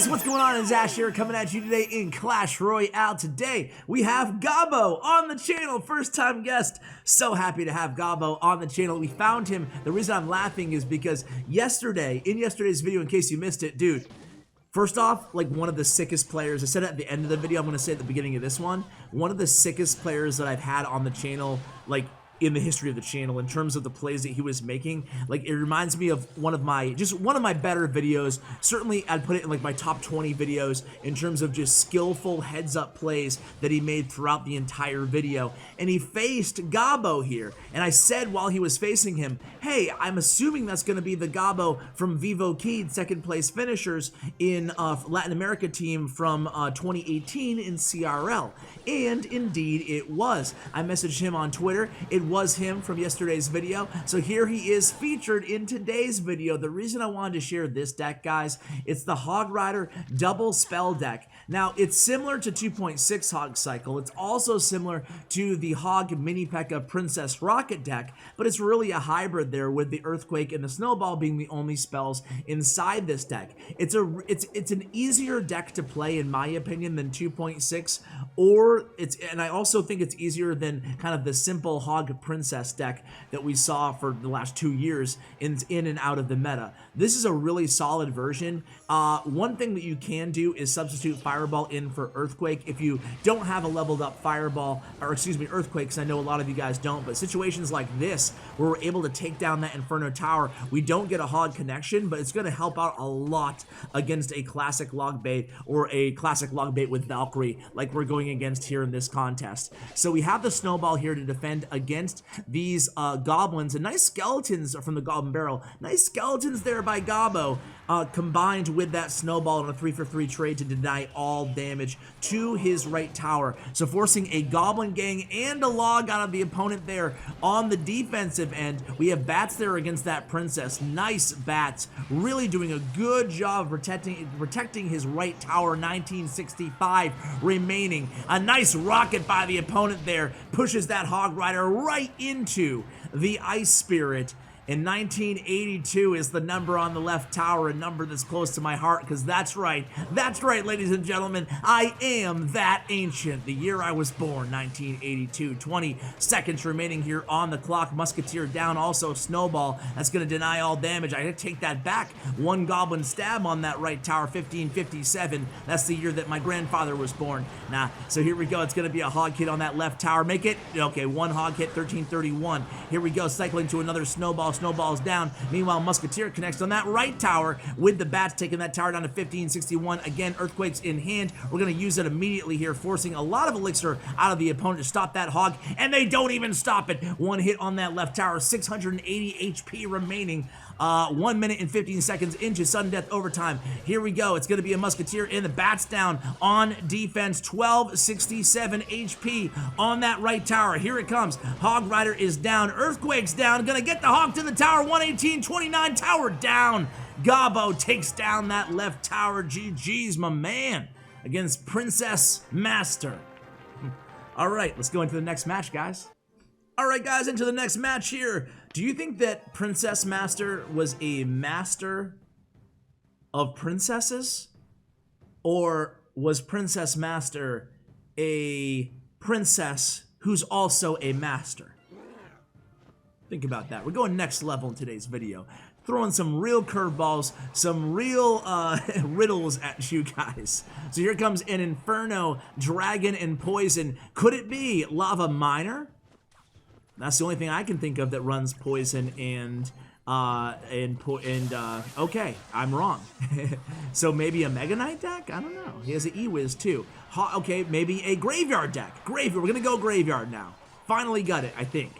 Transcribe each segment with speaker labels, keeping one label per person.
Speaker 1: guys, what's going on? It's Ash here coming at you today in Clash Royale. Today we have Gabo on the channel, first time guest. So happy to have Gabo on the channel. We found him. The reason I'm laughing is because in yesterday's video, in case you missed it, dude, first off, like one of the sickest players, I said it at the end of the video, I'm going to say it at the beginning of this one, one of the sickest players that I've had on the channel, like in the history of the channel, in terms of the plays that he was making. Like, it reminds me of one of my better videos. Certainly I'd put it in like my top 20 videos in terms of just skillful heads up plays that he made throughout the entire video. And he faced Gabo here, and I said while he was facing him, hey, I'm assuming that's going to be the Gabo from Vivo Keyed second place finishers in Latin America team from 2018 in CRL. And indeed it was. I messaged him on Twitter. It was him from yesterday's video. So here he is featured in today's video. The reason I wanted to share this deck, guys, it's the Hog Rider double spell deck. Now, it's similar to 2.6 Hog Cycle. It's also similar to the Hog Mini Pekka Princess Rocket deck, but it's really a hybrid there, with the Earthquake and the Snowball being the only spells inside this deck. It's an easier deck to play, in my opinion, than 2.6, and I also think it's easier than kind of the simple Hog Princess deck that we saw for the last 2 years in and out of the meta. This is a really solid version. One thing that you can do is substitute Fireball in for Earthquake if you don't have a leveled up Fireball, or excuse me, Earthquake, because I know a lot of you guys don't, but situations like this where we're able to take down that Inferno Tower, we don't get a Hog connection, but it's going to help out a lot against a classic log bait or a classic log bait with Valkyrie like we're going against here in this contest. So we have the Snowball here to defend against these goblins, and nice skeletons from the Goblin Barrel. Nice skeletons there by Gabo, combined with that Snowball on a 3-for-3 trade to deny all damage to his right tower. So forcing a Goblin Gang and a log out of the opponent there on the defensive end. We have bats there against that Princess. Nice bats, really doing a good job protecting his right tower. 1965 remaining. A nice rocket by the opponent there pushes that Hog Rider right into the Ice Spirit. And 1982 is the number on the left tower, a number that's close to my heart, because that's right, ladies and gentlemen, I am that ancient. The year I was born, 1982. 20 seconds remaining here on the clock. Musketeer down, also Snowball. That's going to deny all damage. I take that back. One Goblin stab on that right tower, 1557. That's the year that my grandfather was born. So here we go. It's going to be a Hog hit on that left tower. Make it, okay, one Hog hit, 1331. Here we go, cycling to another Snowball. Snowball's down. Meanwhile, Musketeer connects on that right tower with the bats, taking that tower down to 1561. Again, Earthquake's in hand. We're going to use it immediately here, forcing a lot of Elixir out of the opponent to stop that Hog, and they don't even stop it. One hit on that left tower, 680 HP remaining. 1 minute and 15 seconds into sudden death overtime. Here we go. It's going to be a Musketeer in the bats down on defense. 1267 HP on that right tower. Here it comes. Hog Rider is down. Earthquake's down. Going to get the Hog to the tower. 118-29. Tower down. Gabo takes down that left tower. GG's, my man, against Princess Master. All right, let's go into the next match, guys. All right, guys, into the next match here. Do you think that Princess Master was a master of princesses? Or was Princess Master a princess who's also a master? Think about that. We're going next level in today's video. Throwing some real curveballs, some real riddles at you guys. So here comes an Inferno, Dragon, and Poison. Could it be Lava Miner? That's the only thing I can think of that runs Poison okay, I'm wrong. So maybe a Mega Knight deck? I don't know. He has an E-Wiz too. Okay, maybe a Graveyard deck. Graveyard, we're gonna go Graveyard now. Finally got it, I think.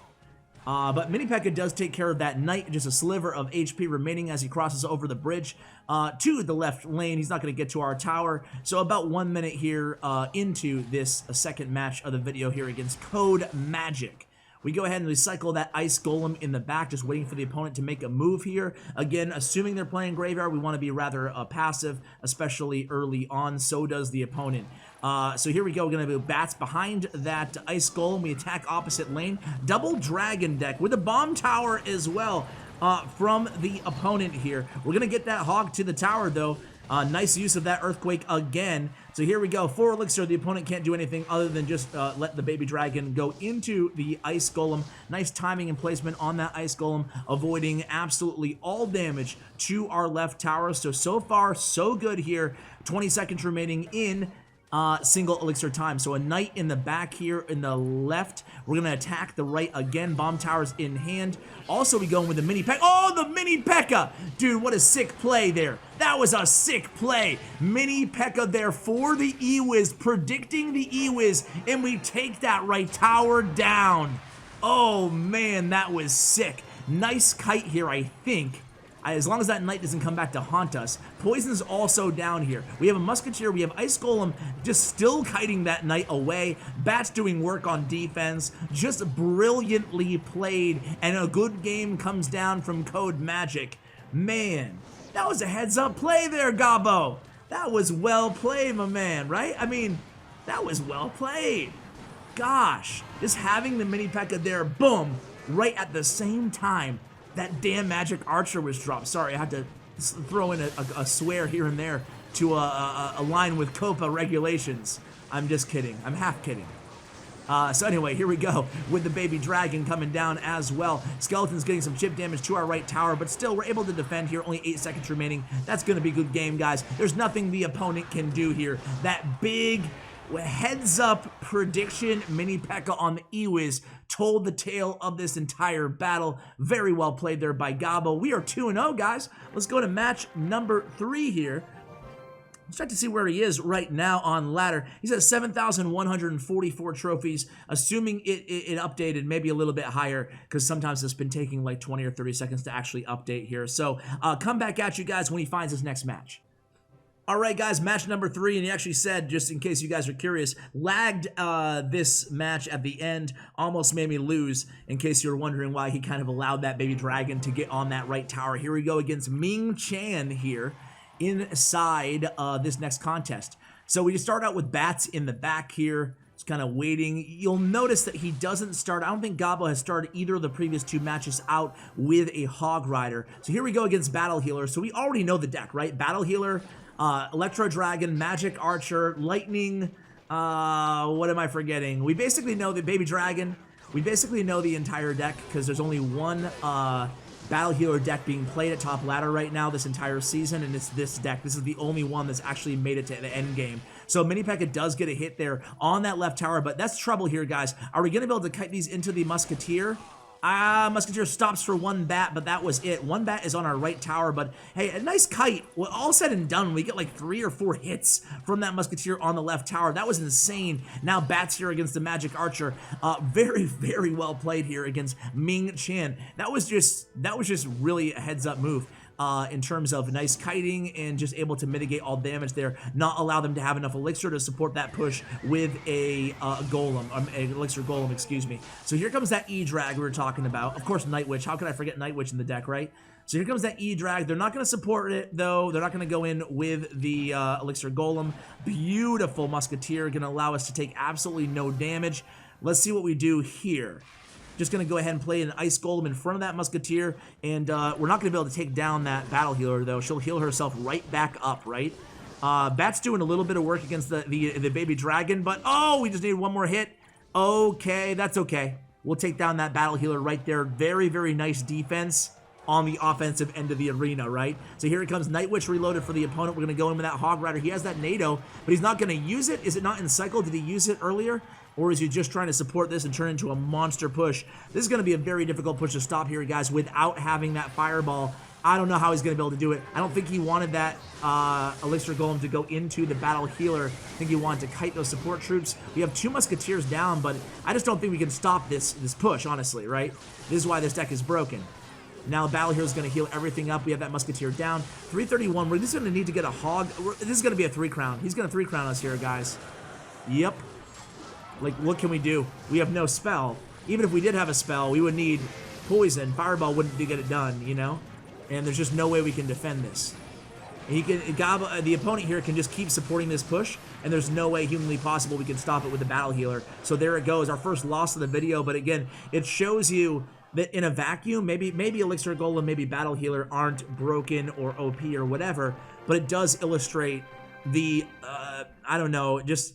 Speaker 1: But Mini Pekka does take care of that Knight, just a sliver of HP remaining as he crosses over the bridge to the left lane. He's not going to get to our tower. So about 1 minute here into this second match of the video here against Code Magic. We go ahead and recycle that Ice Golem in the back, just waiting for the opponent to make a move here. Again, assuming they're playing Graveyard, we want to be rather passive, especially early on. So does the opponent. So here we go. We're going to do bats behind that Ice Golem. We attack opposite lane. Double Dragon deck with a Bomb Tower as well from the opponent here. We're going to get that Hog to the tower, though. Nice use of that Earthquake again. So here we go. 4 Elixir. The opponent can't do anything other than just let the baby dragon go into the Ice Golem. Nice timing and placement on that Ice Golem, avoiding absolutely all damage to our left tower. So far, so good here. 20 seconds remaining in single elixir time. So a knight in the back here in the left. We're going to attack the right again. Bomb towers in hand. Also, we going with the Mini Pekka. Oh, the Mini Pekka! Dude, what a sick play there. That was a sick play. Mini Pekka there for the E-Wiz, predicting the E-Wiz, and we take that right tower down. Oh, man, that was sick. Nice kite here, I think. As long as that knight doesn't come back to haunt us. Poison's also down here. We have a musketeer, we have Ice Golem just still kiting that knight away. Bats doing work on defense. Just brilliantly played, and a good game comes down from Code Magic. Man, that was a heads-up play there, Gabo. That was well played, my man, right? I mean, that was well played. Gosh, just having the Mini Pekka there, boom, right at the same time that damn magic archer was dropped. Sorry, I had to throw in a swear here and there to align with COPA regulations. I'm just kidding. I'm half kidding. So anyway, here we go with the baby dragon coming down as well. Skeleton's getting some chip damage to our right tower, but still we're able to defend here. Only 8 seconds remaining. That's going to be a good game, guys. There's nothing the opponent can do here. That big heads up prediction Mini Pekka on the E-Wiz told the tale of this entire battle. Very well played there by Gabo. We are 2-0, guys. Let's go to match number 3 here. Let's check to see where he is right now on ladder. He's at 7,144 trophies, assuming it updated maybe a little bit higher, because sometimes it's been taking like 20 or 30 seconds to actually update here. So come back at you guys when he finds his next match. All right, guys, match number 3, and he actually said, just in case you guys are curious, lagged this match at the end, almost made me lose, in case you're wondering why he kind of allowed that baby dragon to get on that right tower. Here we go against Ming Chan here inside this next contest. So we just start out with bats in the back here. Just kind of waiting. You'll notice that he doesn't start. I don't think Gabo has started either of the previous 2 matches out with a Hog Rider. So here we go against Battle Healer. So we already know the deck, right? Battle Healer, Electro Dragon, Magic Archer, Lightning, what am I forgetting? We basically know the Baby Dragon. We basically know the entire deck because there's only one Battle Healer deck being played at top ladder right now this entire season, and it's this deck. This is the only one that's actually made it to the end game. So Mini Pekka does get a hit there on that left tower, but that's trouble here, guys. Are we going to be able to kite these into the Musketeer? Musketeer stops for 1 bat, but that was it. 1 bat is on our right tower, but hey, a nice kite. Well, all said and done, we get like 3 or 4 hits from that Musketeer on the left tower. That was insane. Now bats here against the Magic Archer. Very, very well played here against Ming Chan. That was just really a heads-up move. In terms of nice kiting and just able to mitigate all damage there, not allow them to have enough elixir to support that push with a golem, an elixir golem, excuse me. So here comes that E-Drag we were talking about. Of course, Night Witch. How could I forget Night Witch in the deck, right? So here comes that E-Drag. They're not going to support it, though. They're not going to go in with the elixir golem. Beautiful Musketeer, going to allow us to take absolutely no damage. Let's see what we do here. Just going to go ahead and play an Ice Golem in front of that Musketeer, and we're not going to be able to take down that Battle Healer, though. She'll heal herself right back up, right? Bat's doing a little bit of work against the Baby Dragon, but oh, we just need 1 more hit. Okay, that's okay. We'll take down that Battle Healer right there. Very, very nice defense on the offensive end of the arena, right? So here it comes, Night Witch reloaded for the opponent. We're going to go in with that Hog Rider. He has that NATO, but he's not going to use it. Is it not in cycle? Did he use it earlier? Or is he just trying to support this and turn into a monster push? This is going to be a very difficult push to stop here, guys, without having that fireball. I don't know how he's going to be able to do it. I don't think he wanted that Elixir Golem to go into the Battle Healer. I think he wanted to kite those support troops. We have 2 Musketeers down, but I just don't think we can stop this push, honestly, right? This is why this deck is broken. Now Battle Healer is going to heal everything up. We have that Musketeer down. 331. We're just going to need to get a Hog. This is going to be a 3-crown. He's going to 3-crown us here, guys. Yep. Like, what can we do? We have no spell. Even if we did have a spell, we would need poison. Fireball wouldn't get it done, you know? And there's just no way we can defend this. He can, Gabo, the opponent here can just keep supporting this push, and there's no way humanly possible we can stop it with the Battle Healer. So there it goes, our first loss of the video. But again, it shows you that in a vacuum, maybe Elixir Golem, maybe Battle Healer aren't broken or OP or whatever, but it does illustrate the, I don't know, just,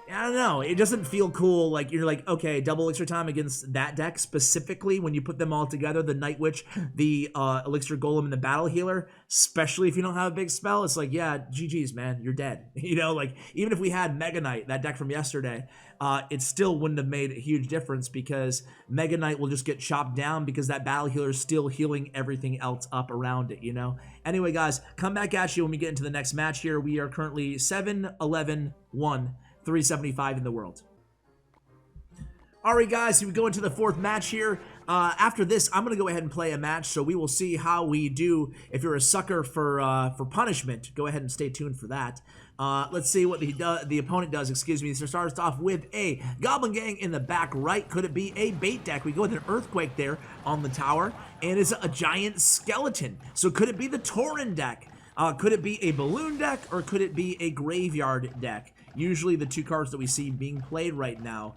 Speaker 1: I don't know, it doesn't feel cool. Like, you're like, okay, double Elixir time against that deck specifically when you put them all together, the Night Witch, the Elixir Golem, and the Battle Healer, especially if you don't have a big spell, it's like, yeah, GG's, man, you're dead. You know, like, even if we had Mega Knight, that deck from yesterday, it still wouldn't have made a huge difference because Mega Knight will just get chopped down because that Battle Healer is still healing everything else up around it, you know? Anyway, guys, come back at you when we get into the next match here. We are currently 7-11-1. 375 in the world. Alright guys, so we go into the fourth match here. After this, I'm going to go ahead and play a match, so we will see how we do. If you're a sucker for punishment, go ahead and stay tuned for that. Let's see what the opponent does, excuse me. So it starts off with a Goblin Gang in the back right. Could it be a bait deck? We go with an Earthquake there on the tower, and it's a giant skeleton. So could it be the Tauren deck? Could it be a balloon deck, or could it be a graveyard deck? Usually the two cards that we see being played right now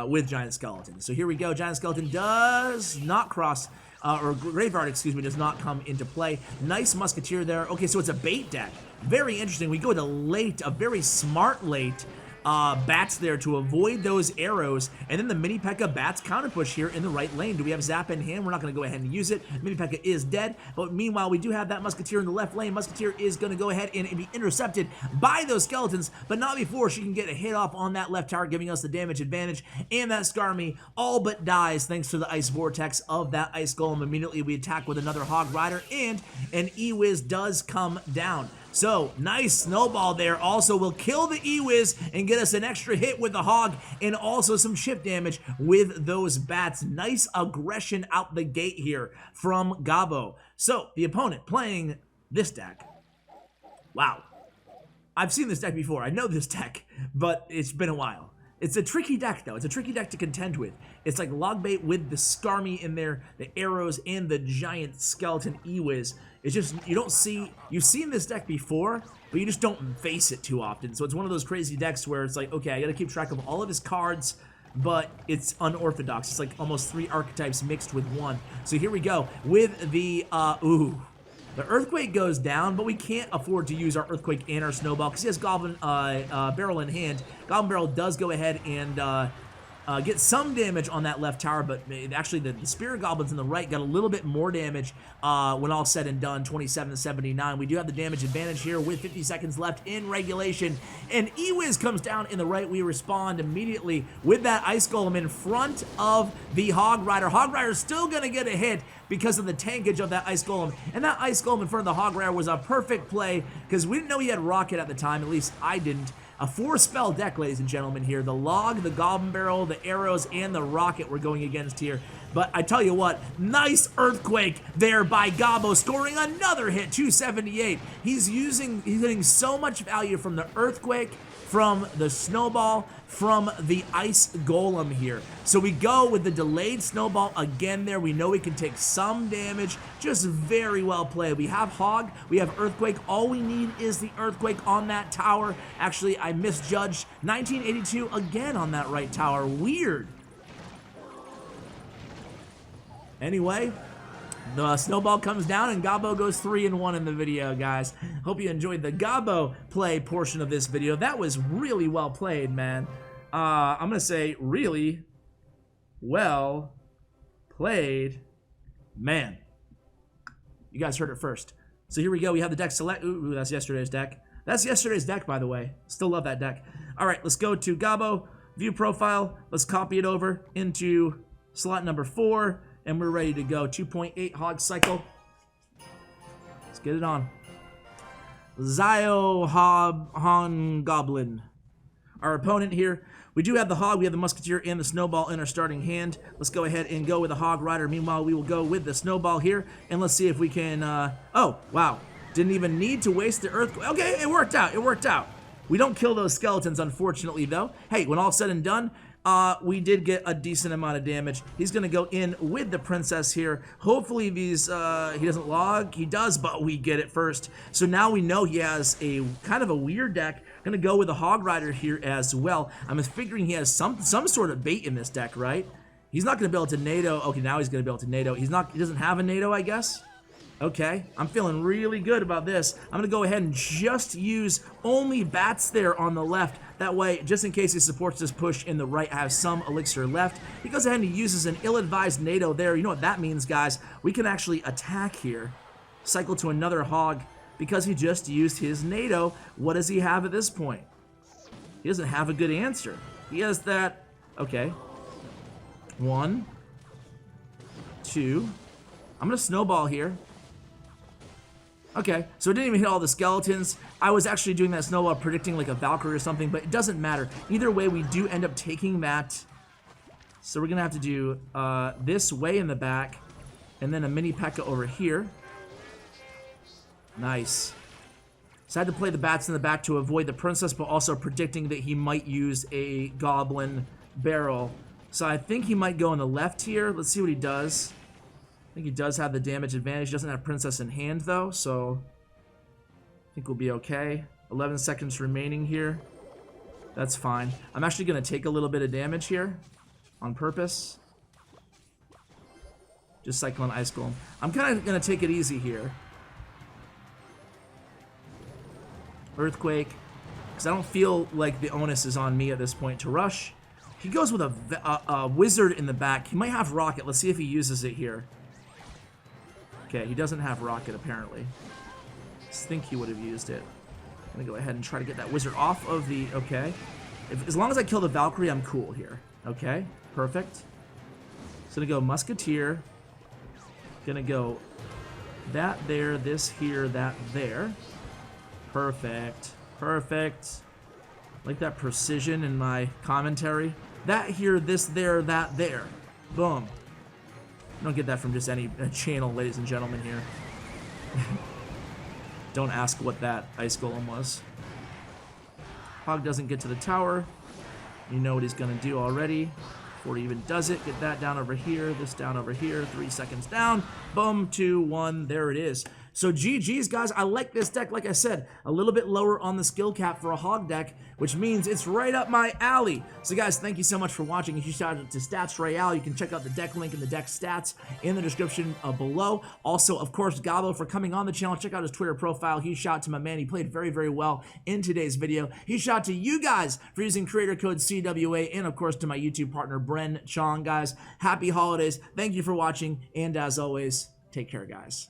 Speaker 1: with Giant Skeleton. So here we go. Giant Skeleton does not cross, or Graveyard, excuse me, does not come into play. Nice Musketeer there. Okay, so it's a bait deck. Very interesting. We go with a very smart late bats there to avoid those arrows, and then the Mini Pekka bats counter push here in the right lane. Do we have Zap in hand? We're not going to go ahead and use it. Mini Pekka is dead, but meanwhile we do have that Musketeer in the left lane. Musketeer is going to go ahead and be intercepted by those skeletons, but not before she can get a hit off on that left tower, giving us the damage advantage, and that Skarmy all but dies thanks to the Ice Vortex of that Ice Golem. Immediately we attack with another Hog Rider, and an E-Wiz does come down. So, nice snowball there. Also will kill the E-Wiz and get us an extra hit with the Hog, and also some chip damage with those bats. Nice aggression out the gate here from Gabo. So, the opponent playing this deck. Wow. I've seen this deck before. I know this deck, but it's been a while. It's a tricky deck, though. It's a tricky deck to contend with. It's like log bait with the Skarmy in there, the arrows, and the giant skeleton E-Wiz. It's just, you don't see, you've seen this deck before, but you just don't face it too often. So it's one of those crazy decks where it's like, okay, I gotta keep track of all of his cards, but it's unorthodox. It's like almost 3 archetypes mixed with one. So here we go with the, the Earthquake goes down, but we can't afford to use our Earthquake and our Snowball because he has Goblin Barrel in hand. Goblin Barrel does go ahead and get some damage on that left tower, but actually the Spirit Goblins in the right got a little bit more damage when all said and done, 27-79. We do have the damage advantage here with 50 seconds left in regulation, and E-Wiz comes down in the right. We respond immediately with that Ice Golem in front of the Hog Rider. Hog Rider's still gonna get a hit because of the tankage of that Ice Golem, and that Ice Golem in front of the Hog Rider was a perfect play because we didn't know he had Rocket at the time, at least I didn't. A 4-spell deck, ladies and gentlemen, here. The Log, the Goblin Barrel, the Arrows, and the Rocket we're going against here. But I tell you what, nice Earthquake there by Gabo, scoring another hit, 278. He's getting so much value from the Earthquake, from the Snowball, from the Ice Golem here. So we go with the delayed Snowball again there. We know we can take some damage. Just very well played. We have Hog, we have Earthquake. All we need is the Earthquake on that tower. Actually, I misjudged. 1982 again on that right tower. Weird. Anyway, the Snowball comes down and Gabo goes 3-1 in the video, guys. Hope you enjoyed the Gabo play portion of this video. That was really well played, man. I'm gonna say really well played, man. You guys heard it first. So here we go. We have the deck select. Ooh, that's yesterday's deck. That's yesterday's deck, by the way. Still love that deck. All right, let's go to Gabo, view profile. Let's copy it over into slot number 4. And we're ready to go. 2.8 Hog Cycle. Let's get it on. Zio Han Goblin. Our opponent here. We do have the Hog, we have the Musketeer, and the Snowball in our starting hand. Let's go ahead and go with the Hog Rider. Meanwhile, we will go with the Snowball here. And let's see if we can... oh, wow. Didn't even need to waste the Earthquake. Okay, it worked out. It worked out. We don't kill those skeletons, unfortunately, though. Hey, when all's said and done... we did get a decent amount of damage. He's going to go in with the Princess here. Hopefully these, he doesn't log. He does, but we get it first. So now we know he has a kind of a weird deck. Going to go with the Hog Rider here as well. I'm figuring he has some sort of bait in this deck, right? He's not going to be able to NATO. Okay, now he's going to be able to NATO. He doesn't have a NATO, I guess. Okay, I'm feeling really good about this. I'm gonna go ahead and just use only bats there on the left. That way, just in case he supports this push in the right, I have some elixir left. He goes ahead and he uses an ill-advised NATO there. You know what that means, guys? We can actually attack here. Cycle to another hog because he just used his NATO. What does he have at this point? He doesn't have a good answer. He has that, okay. 1, 2. I'm gonna snowball here. Okay, so it didn't even hit all the skeletons. I was actually doing that snowball predicting like a Valkyrie or something, but it doesn't matter. Either way, we do end up taking that. So we're gonna have to do this way in the back, and then a Mini Pekka over here. Nice. So I had to play the bats in the back to avoid the princess, but also predicting that he might use a goblin barrel. So I think he might go on the left here. Let's see what he does. I think he does have the damage advantage. He doesn't have princess in hand though, so I think we'll be okay. 11 seconds remaining here. That's fine. I'm actually going to take a little bit of damage here on purpose. Just Cyclone Ice Golem. I'm kind of going to take it easy here. Earthquake, because I don't feel like the onus is on me at this point to rush. He goes with a wizard in the back. He might have rocket. Let's see if he uses it here. Okay, he doesn't have rocket apparently. I think he would have used it. I'm gonna go ahead and try to get that wizard off of the, okay. As long as I kill the Valkyrie, I'm cool here. Okay, perfect. So gonna go Musketeer. Gonna go that there, this here, that there. Perfect, perfect. Like that precision in my commentary. That here, this there, that there. Boom. You don't get that from just any channel, ladies and gentlemen here. Don't ask what that ice golem was. Hog doesn't get to the tower. You know what he's gonna do already. Before he even does it, get that down over here, this down over here, 3 seconds down. Boom, 2, 1, there it is. So GG's, guys. I like this deck, like I said, a little bit lower on the skill cap for a hog deck, which means it's right up my alley. So guys, thank you so much for watching. If you shout out to Stats Royale, you can check out the deck link and the deck stats in the description below. Also, of course, Gabo for coming on the channel. Check out his Twitter profile. Huge shout out to my man. He played very, very well in today's video. Huge shout out to you guys for using creator code CWA, and of course to my YouTube partner, Bren Chong, guys. Happy holidays. Thank you for watching, and as always, take care, guys.